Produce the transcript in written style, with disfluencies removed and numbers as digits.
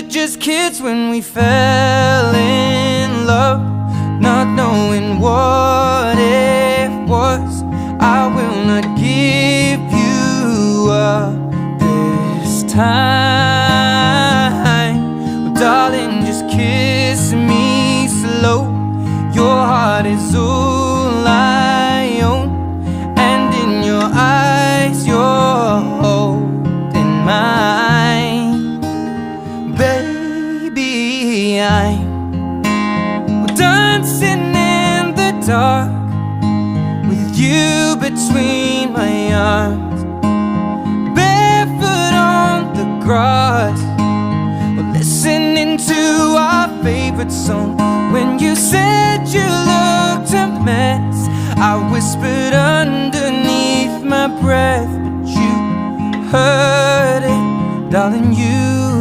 just kids when we fell in love, not knowing what it was. I will not give you up this time. Well, darling, just kiss me slow. Your heart is all I own, and in your eyes you're holding mine. Baby, I'm dancing in the dark with you between my arms, barefoot on the grass. We're listening to our favorite song. When you said you looked a mess, I whispered underneath my breath, but you heard it, darling, you